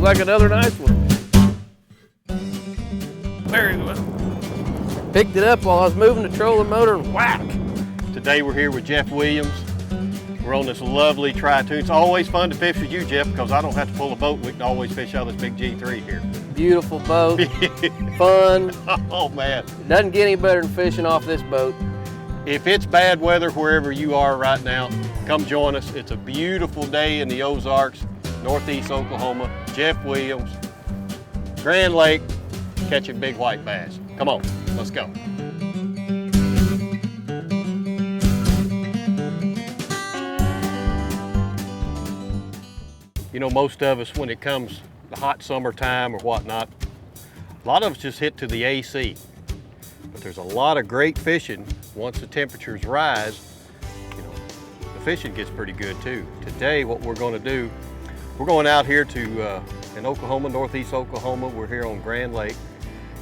Feels like another nice one. There he was. Picked it up while I was moving the trolling motor and whack. Today we're here with Jeff Williams. We're on this lovely Tri-Toon. It's always fun to fish with you, Jeff, because I don't have to pull a boat. We can always fish out of this big G3 here. Beautiful boat, fun. Oh man. Doesn't get any better than fishing off this boat. If it's bad weather wherever you are right now, come join us. It's a beautiful day in the Ozarks, Northeast Oklahoma. Jeff Williams, Grand Lake, catching big white bass. Come on, let's go. You know, most of us, when it comes to hot summertime or whatnot, a lot of us just hit to the AC. But there's a lot of great fishing once the temperatures rise. You know, the fishing gets pretty good too. Today, what we're going to do, we're going out here to in Oklahoma, Northeast Oklahoma. We're here on Grand Lake,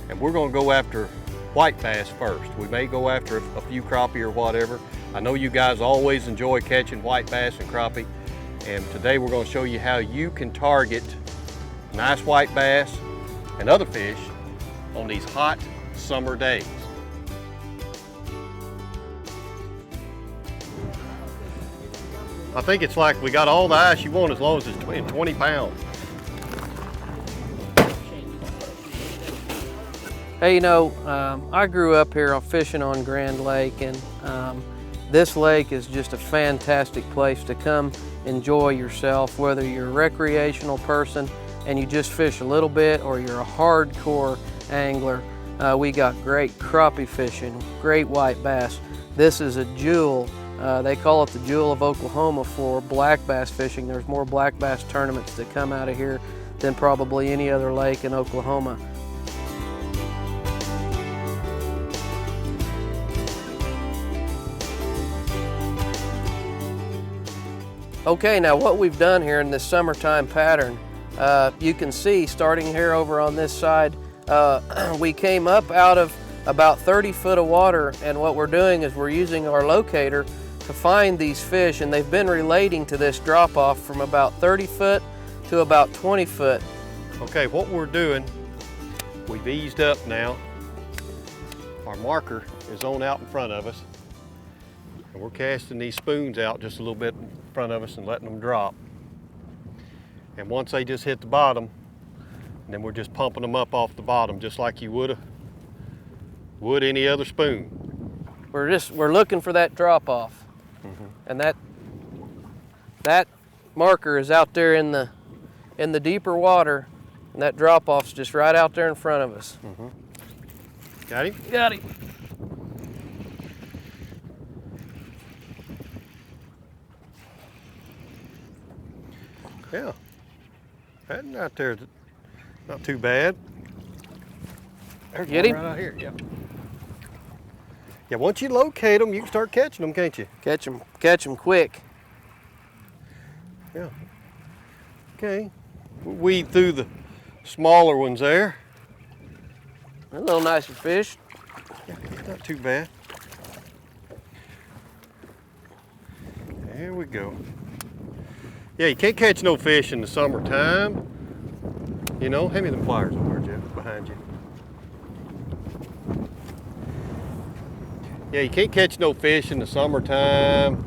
and we're going to go after white bass first. We may go after a few crappie or whatever. I know you guys always enjoy catching white bass and crappie, and today we're going to show you how you can target nice white bass and other fish on these hot summer days. I think it's like we got all the ice you want as long as it's 20 pounds. Hey, you know, I grew up here fishing on Grand Lake, and this lake is just a fantastic place to come enjoy yourself, whether you're a recreational person and you just fish a little bit, or you're a hardcore angler. We got great crappie fishing, great white bass. This is a jewel. They call it the Jewel of Oklahoma for black bass fishing. There's more black bass tournaments that come out of here than probably any other lake in Oklahoma. Okay, now what we've done here in this summertime pattern, you can see starting here over on this side, we came up out of about 30 foot of water, and what we're doing is we're using our locator to find these fish, and they've been relating to this drop off from about 30 foot to about 20 foot. Okay, what we're doing, we've eased up now. Our marker is on out in front of us, and we're casting these spoons out just a little bit in front of us and letting them drop. And once they just hit the bottom, then we're just pumping them up off the bottom just like you would any other spoon. We're looking for that drop off. And that marker is out there in the deeper water, and that drop off's just right out there in front of us. Got him? Got him. Yeah, heading out there, not too bad. There's Get him? right out here, yeah. Yeah, once you locate them, you can start catching them, can't you? Catch them quick. Yeah. Okay, we'll weed through the smaller ones there. A little nicer fish. Yeah, not too bad. There we go. Yeah, you can't catch no fish in the summertime. You know, hand me them pliers over there, Jeff, behind you. Yeah, you can't catch no fish in the summertime.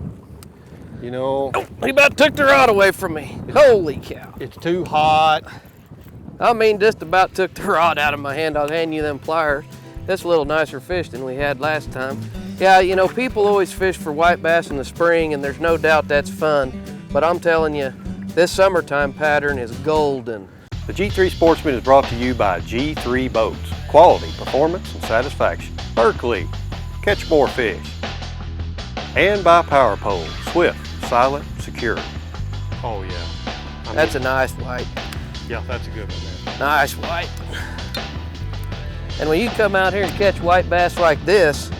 You know. Oh, he about took the rod away from me. Holy cow. It's too hot. I mean, just about took the rod out of my hand. I'll hand you them pliers. That's a little nicer fish than we had last time. Yeah, you know, people always fish for white bass in the spring, and there's no doubt that's fun. But I'm telling you, this summertime pattern is golden. The G3 Sportsman is brought to you by G3 Boats. Quality, performance, and satisfaction. Berkeley, catch more fish. And by Power Pole, swift, silent, secure. Oh yeah. That's a nice white. Yeah, that's a good one there. Nice white. And when you come out here and catch white bass like this,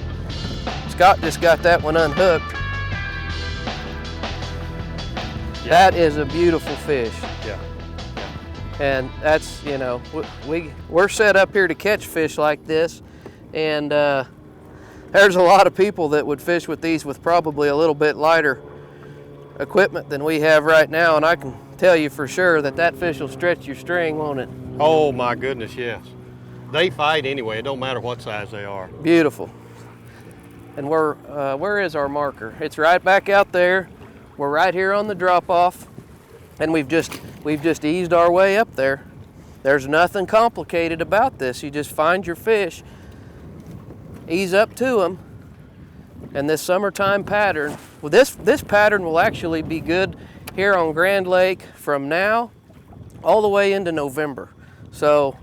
Scott just got that one unhooked. Yeah. That is a beautiful fish. Yeah. And that's, you know, we're set up here to catch fish like this, and there's a lot of people that would fish with these with probably a little bit lighter equipment than we have right now, and I can tell you for sure that that fish will stretch your string, won't it? Oh my goodness, yes. They fight anyway. It don't matter what size they are. Beautiful. And where is our marker? It's right back out there. We're right here on the drop-off, and we've just eased our way up there. There's nothing complicated about this. You just find your fish, ease up to them, and this summertime pattern. Well, this pattern will actually be good here on Grand Lake from now all the way into November. So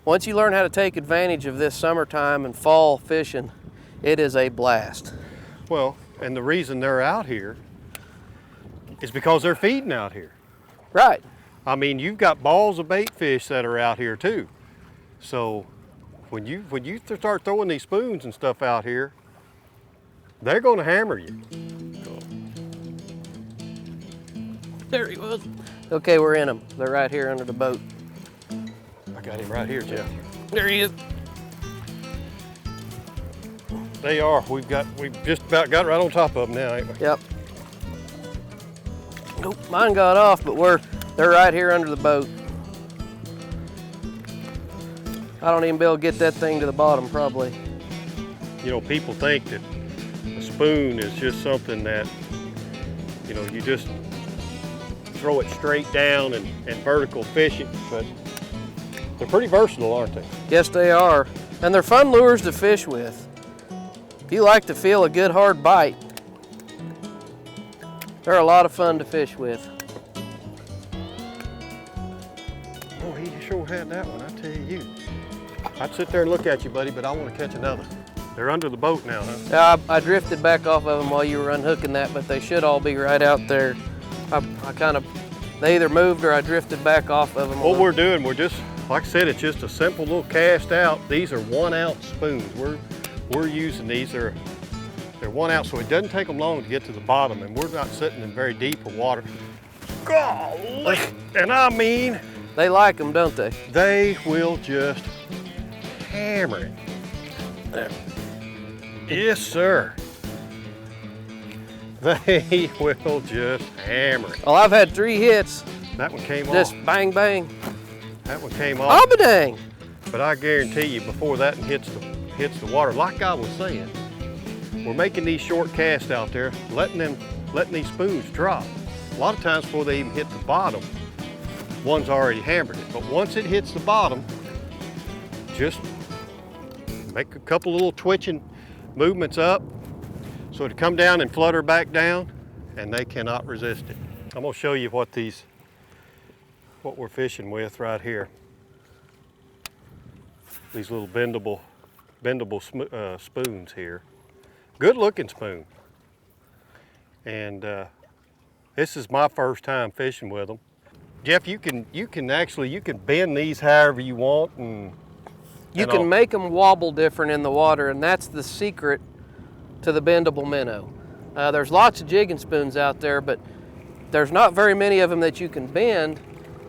once you learn how to take advantage of this summertime and fall fishing, it is a blast. Well, and the reason they're out here is because they're feeding out here. Right. I mean, you've got balls of bait fish that are out here too. So when you start throwing these spoons and stuff out here, they're going to hammer you. There he was. Okay, we're in them. They're right here under the boat. I got him right here, Jeff. There he is. They are. We've just about got right on top of them now, ain't we? Yep. Nope, mine got off, but they're right here under the boat. I don't even be able to get that thing to the bottom, probably. You know, people think that a spoon is just something that, you know, you just throw it straight down and vertical fish it, but they're pretty versatile, aren't they? Yes, they are. And they're fun lures to fish with. If you like to feel a good hard bite, they're a lot of fun to fish with. Oh, he sure had that one, I tell you. I'd sit there and look at you, buddy, but I want to catch another. They're under the boat now, huh? Yeah, I drifted back off of them while you were unhooking that, but they should all be right out there. They either moved or I drifted back off of them. What we're doing, we're just, like I said, it's just a simple little cast out. These are 1 ounce spoons. We're using these, they're 1 ounce, so it doesn't take them long to get to the bottom, and we're not sitting in very deep water. Golly, and I mean, they like them, don't they? They will just hammer it. There. Yes, sir. They will just hammer it. Well, I've had 3 hits. That one came off. Just bang, bang. That one came off. Oh, but dang. But I guarantee you, before that one hits the water, like I was saying, we're making these short casts out there, letting these spoons drop. A lot of times before they even hit the bottom, one's already hammered it. But once it hits the bottom, just make a couple little twitching movements up so to come down and flutter back down, and they cannot resist it. I'm gonna show you what we're fishing with right here. These little bendable spoons here. Good looking spoon. And this is my first time fishing with them. Jeff, you can bend these however you want, and you can make them wobble different in the water, and that's the secret to the bendable minnow. There's lots of jigging spoons out there, but there's not very many of them that you can bend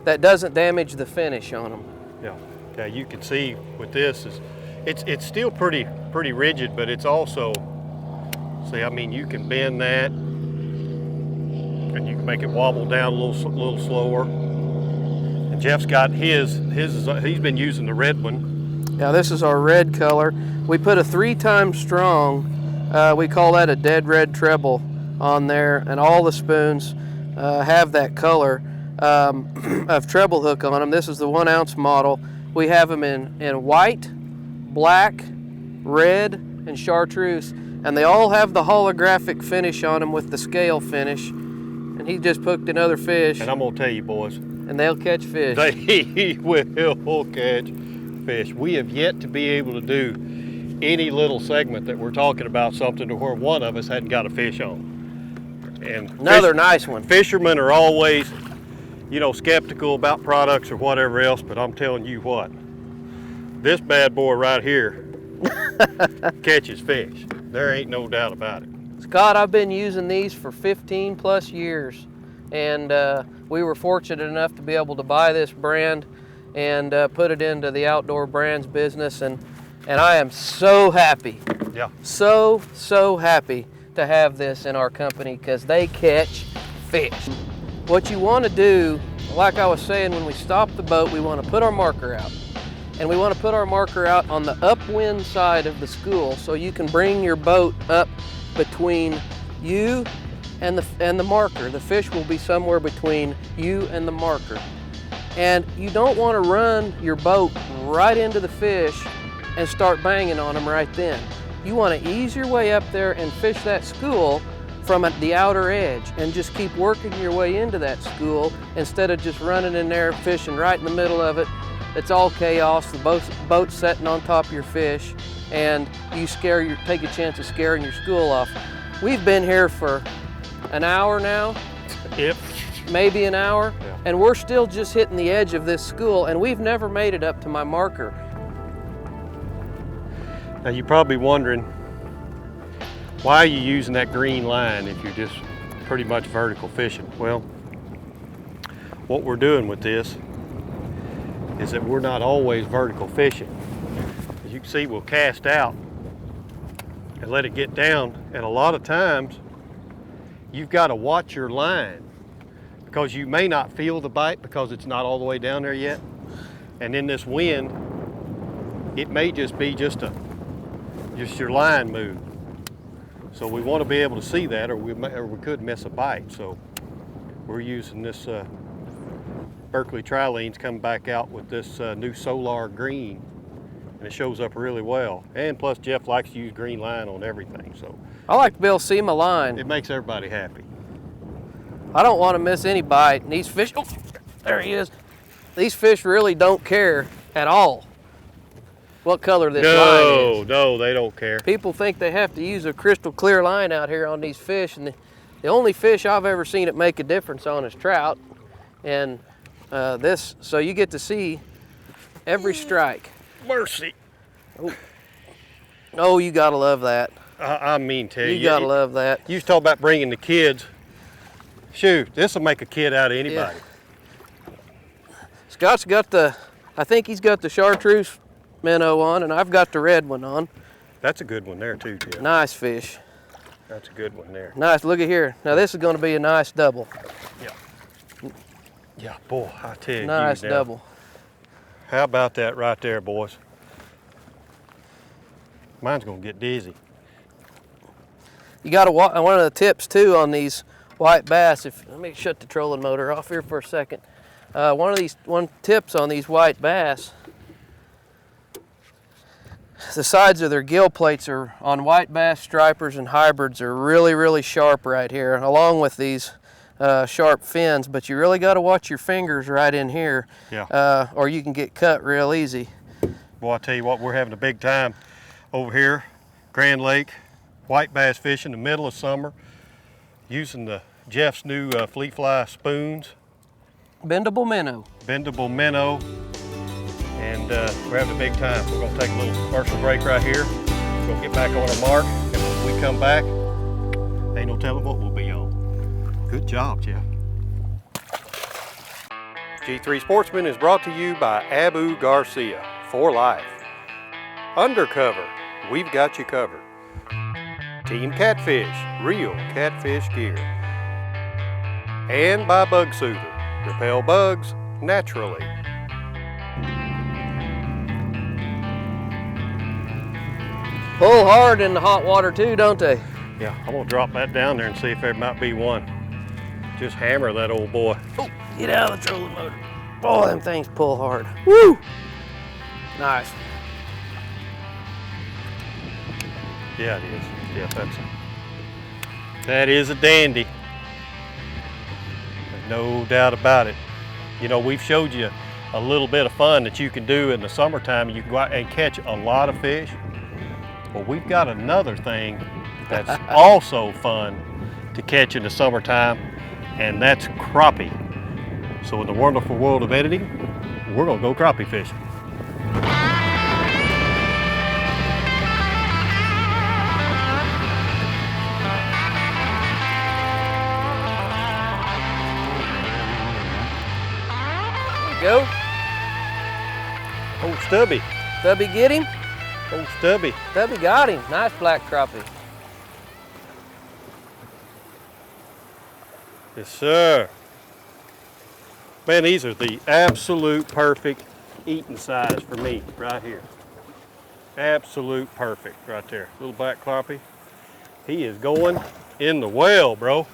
that doesn't damage the finish on them. Yeah, you can see with this it's still pretty rigid, but it's also, see, I mean, you can bend that, and you can make it wobble down a little slower. And Jeff's got his he's been using the red one. Yeah, this is our red color. We put a 3 times strong. We call that a dead red treble on there, and all the spoons have that color of treble hook on them. This is the 1 ounce model. We have them in white, black, red, and chartreuse, and they all have the holographic finish on them with the scale finish. And he just hooked another fish. And I'm gonna tell you, boys, and they'll catch fish. They will catch fish. We have yet to be able to do any little segment that we're talking about something to where one of us hadn't got a fish on. And another nice one. Fishermen are always, you know, skeptical about products or whatever else, but I'm telling you what, this bad boy right here catches fish. There ain't no doubt about it. Scott, I've been using these for 15 plus years, and we were fortunate enough to be able to buy this brand and put it into the outdoor brands business, and I am so happy. Yeah. So happy to have this in our company because they catch fish. What you want to do, like I was saying, when we stop the boat, we want to put our marker out. And we want to put our marker out on the upwind side of the school, so you can bring your boat up between you and the marker. The fish will be somewhere between you and the marker. And you don't want to run your boat right into the fish and start banging on them right then. You want to ease your way up there and fish that school from the outer edge, and just keep working your way into that school instead of just running in there fishing right in the middle of it. It's all chaos. The boat's sitting on top of your fish, and you take a chance of scaring your school off. We've been here for an hour now. Yep. Maybe an hour, yeah. And we're still just hitting the edge of this school, and we've never made it up to my marker. Now you're probably wondering, why are you using that green line if you're just pretty much vertical fishing? Well, what we're doing with this is that we're not always vertical fishing. As you can see, we'll cast out and let it get down, and a lot of times you've got to watch your line, because you may not feel the bite because it's not all the way down there yet. And in this wind, it may just be just your line move. So we want to be able to see that, or we could miss a bite. So we're using this Berkeley Trilene's coming back out with this new Solar Green, and it shows up really well. And plus Jeff likes to use green line on everything, so I like to be able to see my line. it makes everybody happy. I don't want to miss any bite. And these fish, oh, there he is. These fish really don't care at all what color this line is. No, they don't care. People think they have to use a crystal clear line out here on these fish, and the only fish I've ever seen it make a difference on is trout. And so you get to see every strike. Mercy. Oh, you gotta love that. I mean, tell you. You gotta love that. You was talking about bringing the kids. Shoot, this will make a kid out of anybody. Yeah. Scott's got I think he's got the chartreuse minnow on, and I've got the red one on. That's a good one there too, Jeff. Nice fish. That's a good one there. Nice, look at here. Now this is gonna be a nice double. Yeah. Yeah, boy, I tell you. Nice double. How about that right there, boys? Mine's gonna get dizzy. You gotta one of the tips too on these white bass, let me shut the trolling motor off here for a second. One tips on these white bass, the sides of their gill plates are on white bass, stripers, and hybrids are really, really sharp right here, along with these sharp fins, but you really got to watch your fingers right in here, yeah. Or you can get cut real easy. Boy, I tell you what, we're having a big time over here, Grand Lake, white bass fishing in the middle of summer, using Jeff's new Fleet Fly spoons. Bendable minnow. Bendable minnow, and we're having a big time. We're gonna take a little commercial break right here. We're gonna get back on our mark, and when we come back, ain't no telling what we'll be on. Good job, Jeff. G3 Sportsman is brought to you by Abu Garcia, for life. Undercover, we've got you covered. Team Catfish, real catfish gear. And by Bug Soother, repel bugs naturally. Pull hard in the hot water too, don't they? Yeah, I'm gonna drop that down there and see if there might be one. Just hammer that old boy. Oh, get out of the trolling motor. Boy, them things pull hard. Woo! Nice. Yeah, it is. Yeah, that is a dandy. There's no doubt about it. You know, we've showed you a little bit of fun that you can do in the summertime. You can go out and catch a lot of fish. Well, we've got another thing that's also fun to catch in the summertime, and that's crappie. So in the wonderful world of editing, we're gonna go crappie fishing. Go. Oh, Stubby. Stubby get him? Oh, Stubby. Stubby got him. Nice black crappie. Yes, sir. Man, these are the absolute perfect eating size for me right here. Absolute perfect right there. Little black crappie. He is going in the well, bro.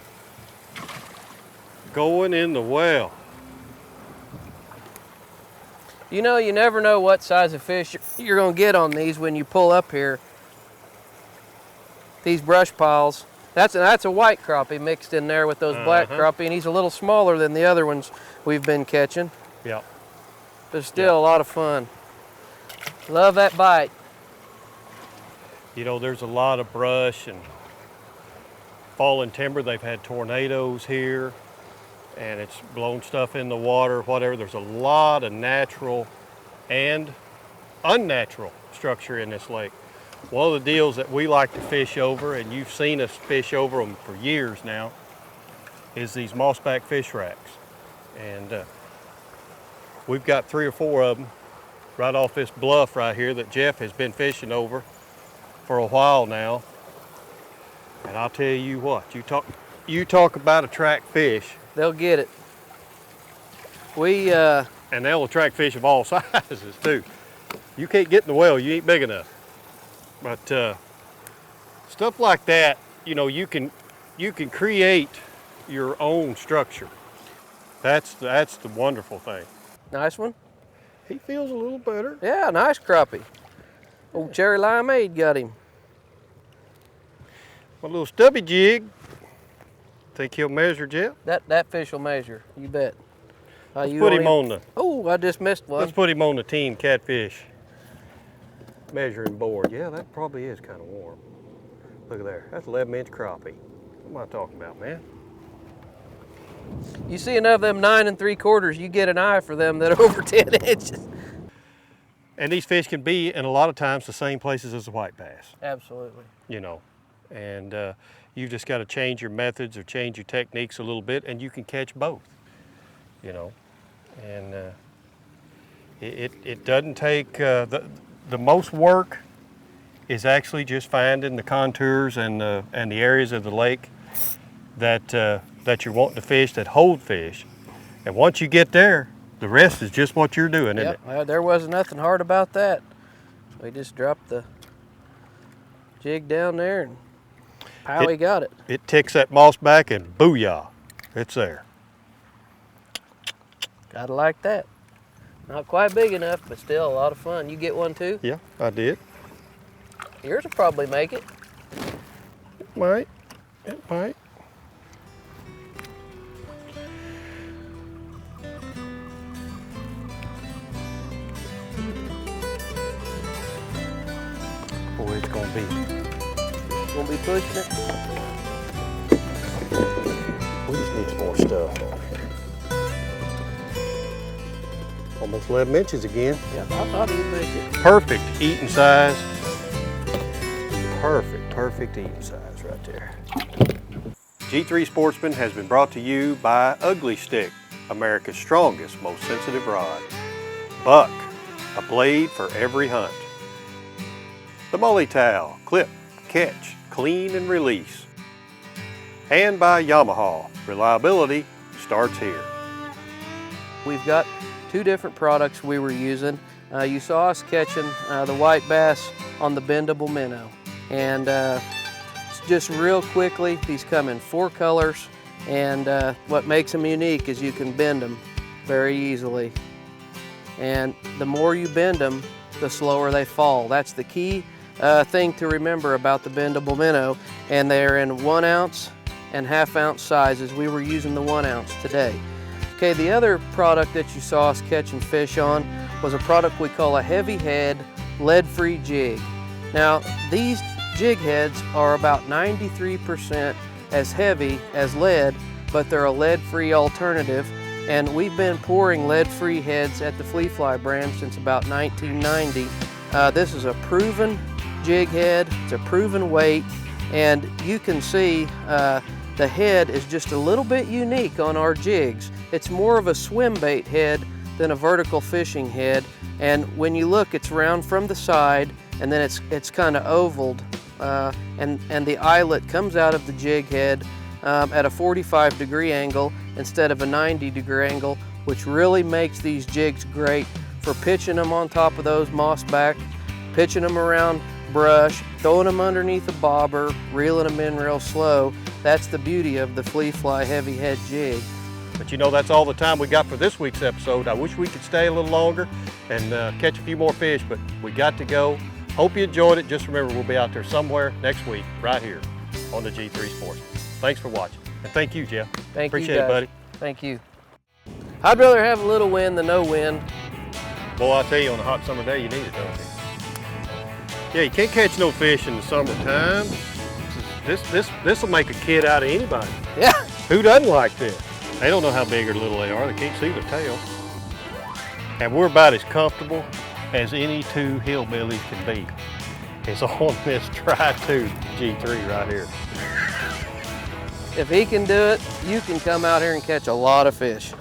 Going in the well. You know, you never know what size of fish you're gonna get on these when you pull up here. These brush piles. That's a white crappie mixed in there with those black crappie, and he's a little smaller than the other ones we've been catching. Yep. But still a lot of fun. Love that bite. You know, there's a lot of brush and fallen timber. They've had tornadoes here, and it's blown stuff in the water, whatever. There's a lot of natural and unnatural structure in this lake. One of the deals that we like to fish over, and you've seen us fish over them for years now, is these mossback fish racks. And we've got 3 or 4 of them right off this bluff right here that Jeff has been fishing over for a while now. And I'll tell you what, you talk about attract fish. They'll get it. And they'll attract fish of all sizes too. You can't get in the well, you ain't big enough. But stuff like that, you know, you can create your own structure. That's the wonderful thing. Nice one. He feels a little better. Yeah, nice crappie. Old cherry limeade got him. A little stubby jig. Think he'll measure, Jeff? That fish will measure, you bet. Let's put him on the. Oh, I just missed one. Let's put him on the team catfish measuring board. Yeah, that probably is kind of warm. Look at there. That's 11-inch crappie. What am I talking about, man? You see enough of them 9 3/4, you get an eye for them that are over 10 inches. And these fish can be, in a lot of times, the same places as the white bass. Absolutely. You know, and you've just got to change your methods or change your techniques a little bit, and you can catch both. You know, and it doesn't take the most work is actually just finding the contours and the areas of the lake that you're wanting to fish, that hold fish. And once you get there, the rest is just what you're doing, isn't it? There wasn't nothing hard about that. We just dropped the jig down there and Howie got it. It ticks that moss back and booyah, it's there. Gotta like that. Not quite big enough, but still a lot of fun. You get one too? Yeah, I did. Yours will probably make it. It might. It might. Boy, it's gonna be pushing it. We just need some more stuff. Almost 11 inches again. Yeah, I thought he'd make it. Perfect eating size. Perfect eating size right there. G3 Sportsman has been brought to you by Ugly Stick, America's strongest, most sensitive rod. Buck, a blade for every hunt. The Mully Towel, clip, catch, clean and release. And by Yamaha, reliability starts here. We've got 2 different products we were using. You saw us catching the white bass on the bendable minnow. And just real quickly, these come in 4 colors. And what makes them unique is you can bend them very easily. And the more you bend them, the slower they fall. That's the key thing to remember about the bendable minnow. And they're in 1 ounce and 1/2 ounce sizes. We were using the 1 ounce today. Okay, the other product that you saw us catching fish on was a product we call a heavy head lead-free jig. Now, these jig heads are about 93% as heavy as lead, but they're a lead-free alternative. And we've been pouring lead-free heads at the Flea Fly brand since about 1990. This is a proven jig head, it's a proven weight, and you can see the head is just a little bit unique on our jigs. It's more of a swim bait head than a vertical fishing head. And when you look, it's round from the side, and then it's kind of ovaled. And the eyelet comes out of the jig head at a 45-degree angle instead of a 90-degree angle which really makes these jigs great for pitching them on top of those moss back, pitching them around brush, throwing them underneath a bobber, reeling them in real slow. That's the beauty of the flea fly heavy head jig. But you know, that's all the time we got for this week's episode. I wish we could stay a little longer and catch a few more fish, but we got to go. Hope you enjoyed it. Just remember, we'll be out there somewhere next week, right here on the G3 Sportsman. Thanks for watching. And thank you, Jeff. Appreciate it, buddy. Thank you. I'd rather have a little wind than no wind. Boy, I tell you, on a hot summer day, you need it, don't you? Yeah, you can't catch no fish in the summertime. This will make a kid out of anybody. Yeah. Who doesn't like this? They don't know how big or little they are. They can't see their tail. And we're about as comfortable as any two hillbillies can be. It's on this tri-tooth G3 right here. If he can do it, you can come out here and catch a lot of fish.